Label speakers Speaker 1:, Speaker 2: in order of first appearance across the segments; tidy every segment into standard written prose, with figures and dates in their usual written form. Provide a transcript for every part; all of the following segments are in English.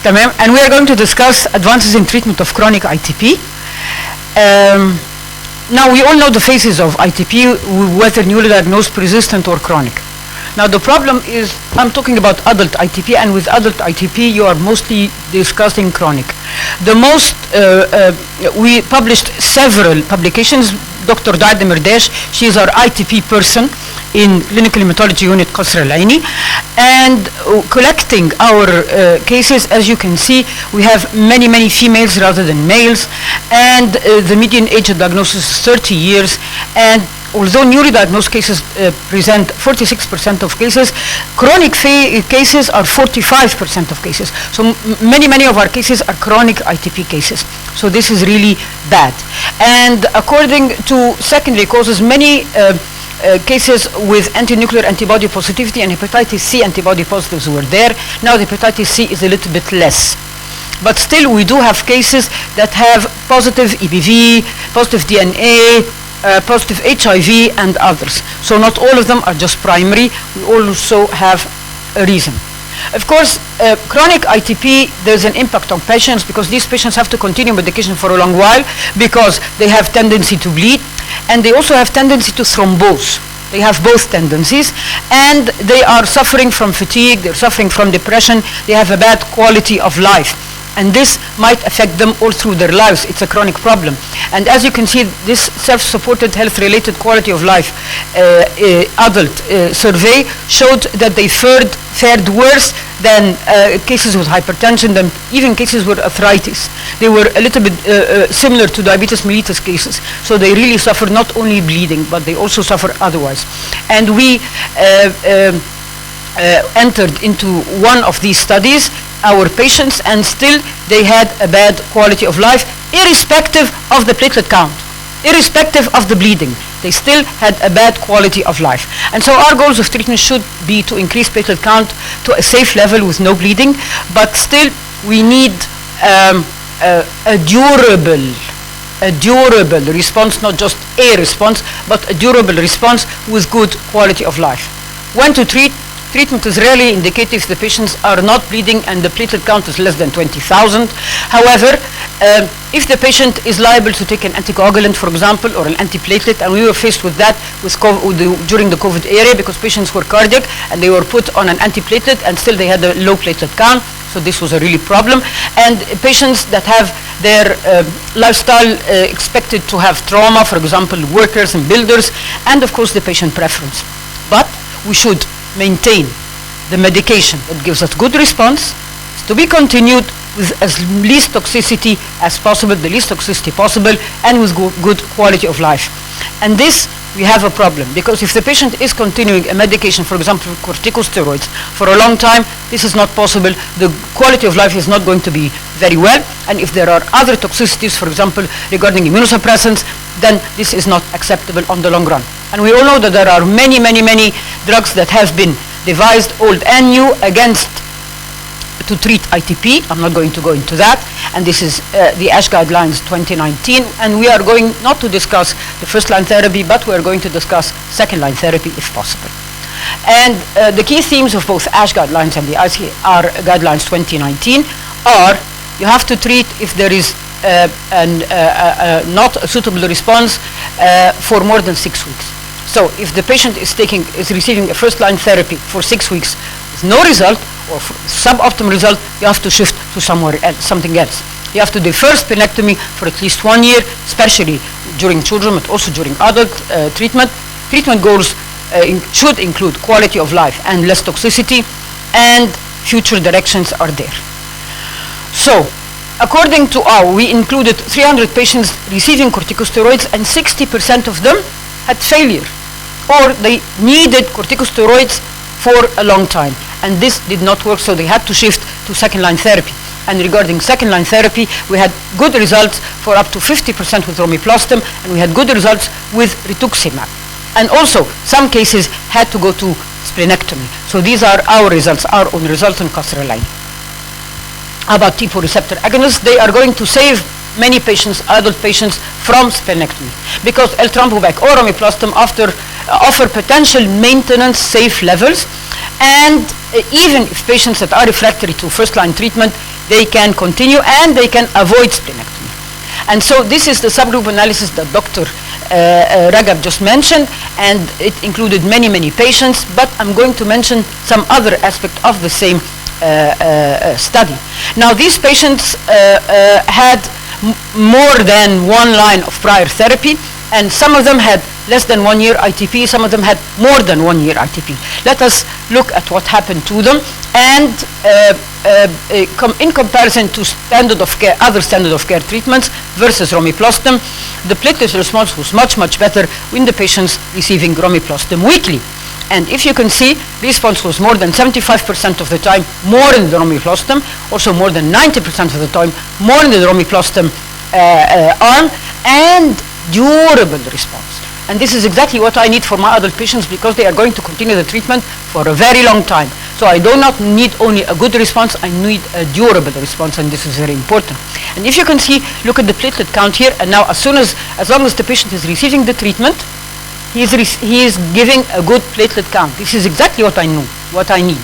Speaker 1: تمام. And we are going to discuss advances in treatment of chronic ITP. Now we all know the phases of ITP, whether newly diagnosed, persistent or chronic. Now the problem is, I'm talking about adult ITP, and with adult ITP you are mostly discussing chronic. The most, we published several publications. Dr. Daad Mirdash, she is our ITP person in Clinical Hematology Unit Qasr Al Aini, and collecting our cases, as you can see, we have many females rather than males, and the median age of diagnosis is 30 years, and although newly diagnosed cases present 46% of cases, chronic cases are 45% of cases. So many of our cases are chronic ITP cases. So this is really bad. And according to secondary causes, many cases with anti-nuclear antibody positivity and hepatitis C antibody positives were there. Now the hepatitis C is a little bit less. But still we do have cases that have positive EBV, positive DNA, positive HIV and others. So not all of them are just primary. We also have a reason. Of course, chronic ITP, there's an impact on patients because these patients have to continue medication for a long while because they have tendency to bleed, and they also have tendency to thrombose. They have both tendencies, and they are suffering from fatigue, they're suffering from depression, they have a bad quality of life. And this might affect them all through their lives. It's a chronic problem. And as you can see, this self-supported health-related quality of life adult survey showed that they fared worse than cases with hypertension, than even cases with arthritis. They were a little bit similar to diabetes mellitus cases. So they really suffer not only bleeding, but they also suffer otherwise. And we entered into one of these studies, our patients, and still they had a bad quality of life, irrespective of the platelet count, irrespective of the bleeding. They still had a bad quality of life. And so our goals of treatment should be to increase platelet count to a safe level with no bleeding, but still we need a durable response, not just a response, but a durable response with good quality of life. When to treat? Treatment is rarely indicated if the patients are not bleeding and the platelet count is less than 20,000. However, if the patient is liable to take an anticoagulant, for example, or an antiplatelet, and we were faced with that during the COVID era because patients were cardiac and they were put on an antiplatelet and still they had a low platelet count. So this was a really problem. And patients that have their lifestyle expected to have trauma, for example, workers and builders, and of course the patient preference. But we should maintain the medication that gives us good response, to be continued with as least toxicity as possible, the least toxicity possible, and with good quality of life. And this, we have a problem, because if the patient is continuing a medication, for example, corticosteroids, for a long time, this is not possible. The quality of life is not going to be very well, and if there are other toxicities, for example, regarding immunosuppressants, then this is not acceptable on the long run. And we all know that there are many drugs that have been devised, old and new, to treat ITP. I'm not going to go into that. And this is the ASH Guidelines 2019. And we are going not to discuss the first-line therapy, but we are going to discuss second-line therapy if possible. And the key themes of both ASH Guidelines and the ICR Guidelines 2019 are you have to treat if there is not a suitable response for more than 6 weeks. So if the patient is receiving a first-line therapy for 6 weeks with no result or suboptimal result, you have to shift to something else. You have to defer splenectomy for at least 1 year, especially during children, but also during adult treatment. Treatment goals should include quality of life and less toxicity, and future directions are there. So, according to we included 300 patients receiving corticosteroids, and 60% of them had failure, or they needed corticosteroids for a long time, and this did not work, so they had to shift to second-line therapy. And regarding second-line therapy, we had good results for up to 50% with romiplastim, and we had good results with rituximab. And also, some cases had to go to splenectomy. So these are our results, our own results in Qasr Al Aini. About TPO receptor agonists, they are going to save many patients, adult patients, from splenectomy, because eltrambovac or romiplastim offer potential maintenance safe levels, and even if patients that are refractory to first-line treatment they can continue and they can avoid splenectomy. And so this is the subgroup analysis that Dr. Ragab just mentioned, and it included many, many patients, but I'm going to mention some other aspect of the same study. Now, these patients had more than one line of prior therapy, and some of them had less than 1 year ITP, some of them had more than 1 year ITP. Let us look at what happened to them, and in comparison to standard of care, other standard of care treatments versus romiplostim, the platelet response was much, much better in the patients receiving romiplostim weekly. And if you can see, response was more than 75% of the time more in the romiplostim, also more than 90% of the time more in the romiplostim arm, and durable response. And this is exactly what I need for my adult patients, because they are going to continue the treatment for a very long time. So I do not need only a good response, I need a durable response, and this is very important. And if you can see, look at the platelet count here, and now as long as the patient is receiving the treatment, he is giving a good platelet count. This is exactly what I need.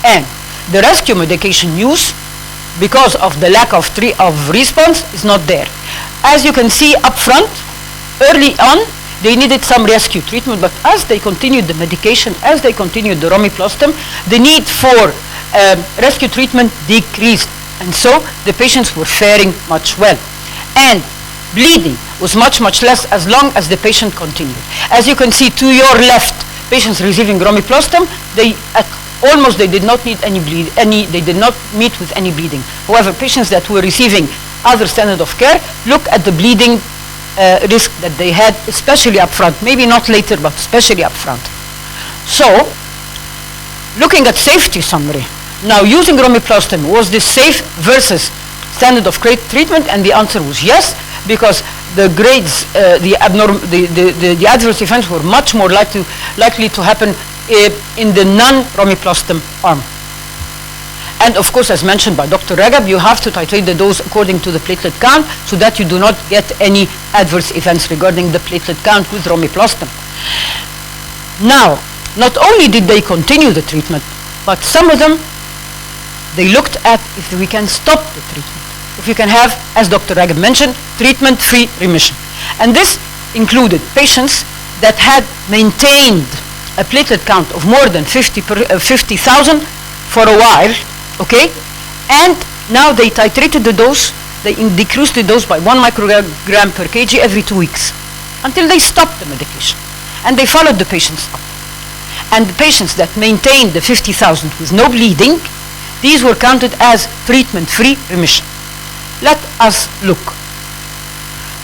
Speaker 1: And the rescue medication use, because of the lack of response, is not there. As you can see up front, early on, they needed some rescue treatment, but as they continued the medication, as they continued the romiplostim, the need for rescue treatment decreased. And so the patients were faring much well. And bleeding was much, much less as long as the patient continued. As you can see to your left, patients receiving romiplostim, they did not need they did not meet with any bleeding. However, patients that were receiving other standard of care, look at the bleeding risk that they had, especially up front, maybe not later, but especially up front. So, looking at safety summary, now using romiplostim, was this safe versus standard of care treatment? And the answer was yes, because the grades, the adverse events were much more likely to happen in the non-romiplostim arm. And of course, as mentioned by Dr. Ragab, you have to titrate the dose according to the platelet count so that you do not get any adverse events regarding the platelet count with romiplostim. Now, not only did they continue the treatment, but some of them, they looked at if we can stop the treatment. If you can have, as Dr. Ragab mentioned, treatment-free remission. And this included patients that had maintained a platelet count of more than 50,000 for a while, okay, and now they titrated the dose, they decreased the dose by 1 microgram per kg every 2 weeks until they stopped the medication. And they followed the patients up. And the patients that maintained the 50,000 with no bleeding, these were counted as treatment-free remission. Let us look.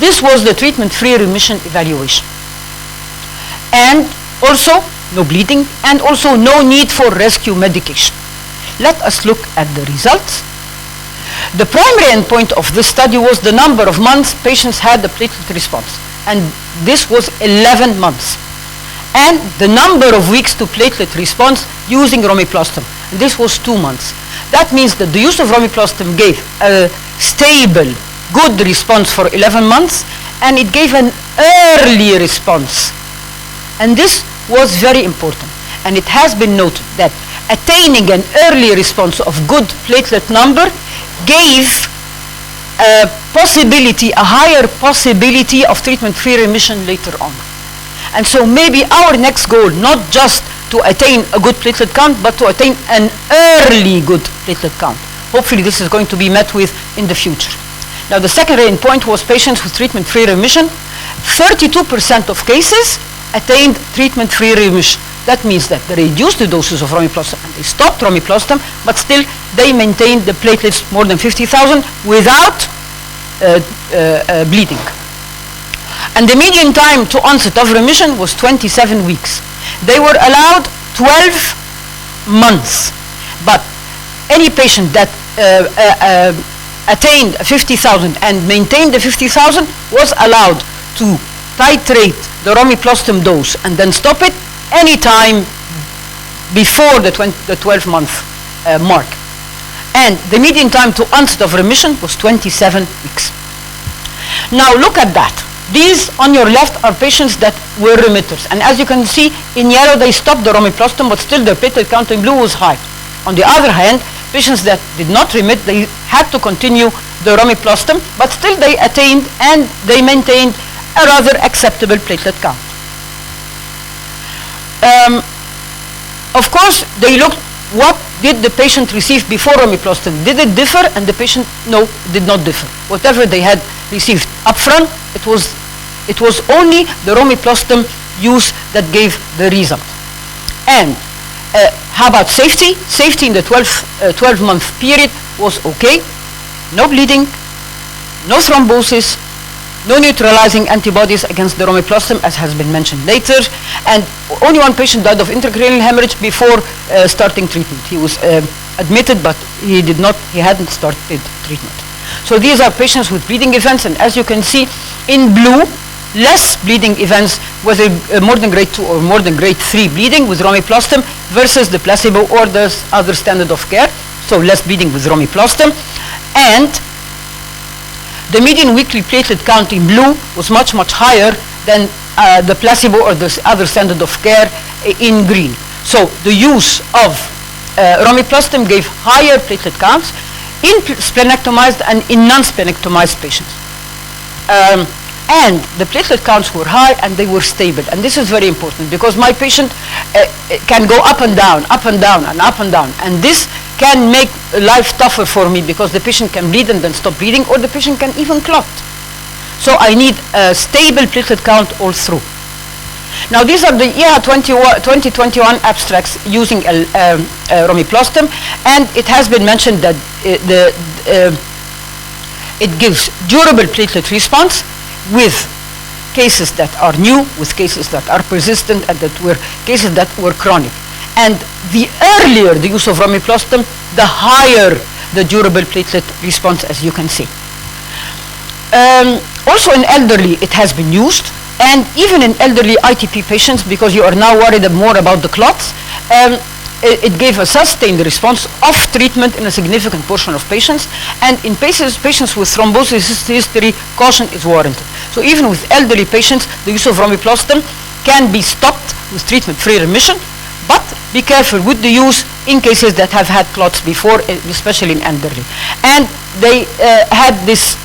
Speaker 1: This was the treatment-free remission evaluation. And also no bleeding, and also no need for rescue medication. Let us look at the results. The primary endpoint of this study was the number of months patients had the platelet response, and this was 11 months. And the number of weeks to platelet response using romiplostim, and this was 2 months. That means that the use of romiplostim gave a stable, good response for 11 months, and it gave an early response. And this was very important. And it has been noted that attaining an early response of good platelet number gave a higher possibility of treatment-free remission later on. And so maybe our next goal, not just to attain a good platelet count, but to attain an early good platelet count. Hopefully this is going to be met with in the future. Now the secondary endpoint was patients with treatment-free remission. 32% of cases attained treatment-free remission. That means that they reduced the doses of romiplostim and they stopped romiplostim, but still they maintained the platelets more than 50,000 without bleeding. And the median time to onset of remission was 27 weeks. They were allowed 12 months, but any patient that attained 50,000 and maintained the 50,000 was allowed to titrate the romiplostim dose and then stop it any time before the 12-month mark. And the median time to onset of remission was 27 weeks. Now look at that. These on your left are patients that were remitters. And as you can see, in yellow they stopped the romiplostim, but still their platelet count in blue was high. On the other hand, Patients that did not remit, they had to continue the romiplostim, but still they attained and they maintained a rather acceptable platelet count. Of course, they looked what did the patient receive before romiplostim. Did it differ? And the patient, no, did not differ. Whatever they had received upfront, it was only the romiplostim use that gave the result. And how about safety? Safety in the 12-month period was okay. No bleeding, no thrombosis, no neutralizing antibodies against the romiplostim, as has been mentioned later, and only one patient died of intracranial hemorrhage before starting treatment. He was admitted, but he hadn't started treatment. So these are patients with bleeding events, and as you can see in blue, less bleeding events, whether more than grade 2 or more than grade 3 bleeding with romiplostim versus the placebo or the other standard of care, so less bleeding with romiplostim. And the median weekly platelet count in blue was much, much higher than the placebo or the other standard of care in green. So the use of romiplostim gave higher platelet counts in splenectomized and in non-splenectomized patients. And the platelet counts were high and they were stable. And this is very important because my patient can go up and down, up and down, and up and down. And this can make life tougher for me because the patient can bleed and then stop bleeding, or the patient can even clot. So I need a stable platelet count all through. Now these are the EHA 2021 abstracts using romiplostim, and it has been mentioned that it gives durable platelet response with cases that are new, with cases that are persistent, and that were cases that were chronic. And the earlier the use of romiplostim, the higher the durable platelet response, as you can see. Also in elderly, it has been used, and even in elderly ITP patients, because you are now worried more about the clots, it gave a sustained response off treatment in a significant portion of patients, and in patients with thrombosis history, caution is warranted. So even with elderly patients, the use of romiplostim can be stopped with treatment-free remission, but be careful with the use in cases that have had clots before, especially in elderly. And they had this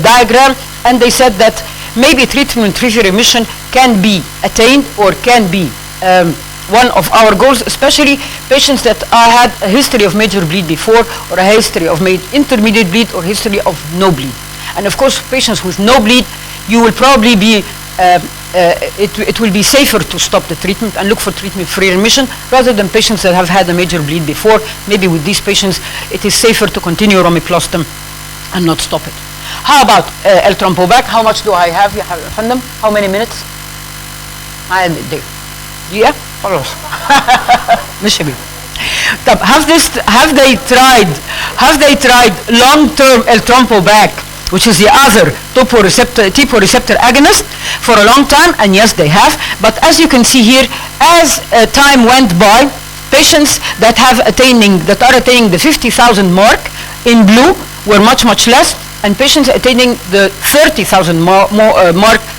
Speaker 1: diagram, and they said that maybe treatment-free remission can be attained or can be one of our goals, especially patients that had a history of major bleed before, or a history of intermediate bleed, or history of no bleed. And of course, patients with no bleed, you will probably be it will be safer to stop the treatment and look for treatment-free remission rather than patients that have had a major bleed before. Maybe with these patients, it is safer to continue romiplostim and not stop it. How about L-Trompovac? How much do I have? How many minutes? Yeah? خلاص. مش بيه. طب have they tried long-term L-Trompovac, which is the other TPO receptor agonist, for a long time? And yes, they have. But as you can see here, as time went by, patients that are attaining the 50,000 mark in blue were much, much less, and patients attaining the 30,000 mark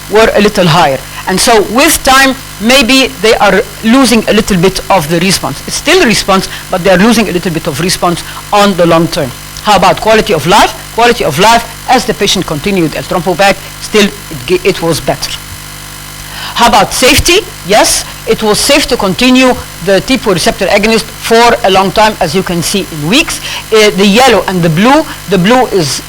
Speaker 1: were a little higher. And so with time, maybe they are losing a little bit of the response. It's still a response, but they are losing a little bit of response on the long term. How about quality of life? Quality of life, as the patient continued L-Trompovac, still it was better. How about safety? Yes, it was safe to continue the TPO receptor agonist for a long time, as you can see in weeks. The yellow and the blue is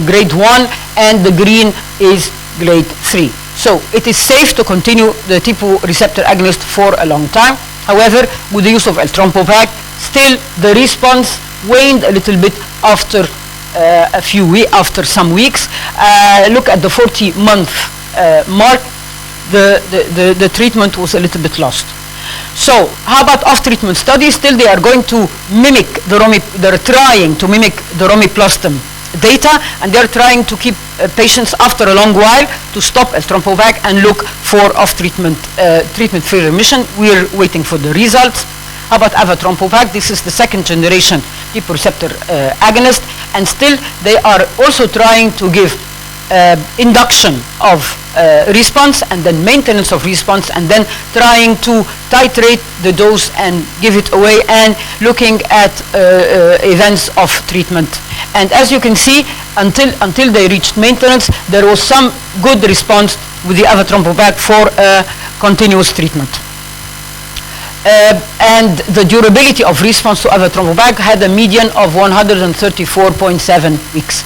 Speaker 1: grade 1, and the green is grade 3. So it is safe to continue the TPO receptor agonist for a long time. However, with the use of L-Trompovac, still the response waned a little bit after after some weeks. Look at the 40-month mark. The treatment was a little bit lost. So how about off-treatment studies? Still they are going to mimic they're trying to mimic the romiplostim data, and they're trying to keep patients after a long while to stop L-Trompovac and look for off-treatment treatment-free remission. We're waiting for the results. How about Avatrombopag? This is the second generation TPO receptor agonist, and still they are also trying to give induction of response and then maintenance of response and then trying to titrate the dose and give it away and looking at events of treatment. And as you can see, until they reached maintenance, there was some good response with the avatrombopag for continuous treatment. And the durability of response to avatrombopag had a median of 134.7 weeks.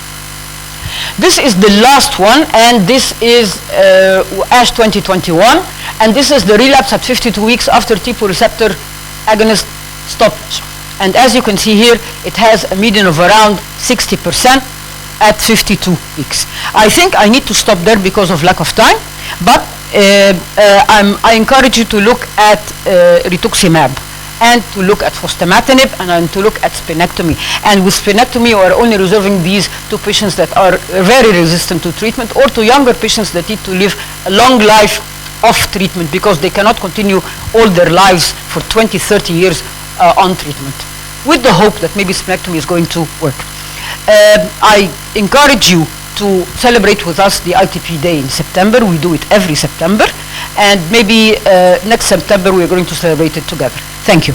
Speaker 1: This is the last one, and this is ASH 2021, and this is the relapse at 52 weeks after TPO receptor agonist stoppage. And as you can see here, it has a median of around 60% at 52 weeks. I think I need to stop there because of lack of time, but I encourage you to look at rituximab and to look at fostamatinib and to look at splenectomy. And with splenectomy, we are only reserving these to patients that are very resistant to treatment or to younger patients that need to live a long life of treatment because they cannot continue all their lives for 20, 30 years on treatment, with the hope that maybe splenectomy is going to work. I encourage you to celebrate with us the ITP Day in September. We do it every September, and maybe next September we're going to celebrate it together. Thank you.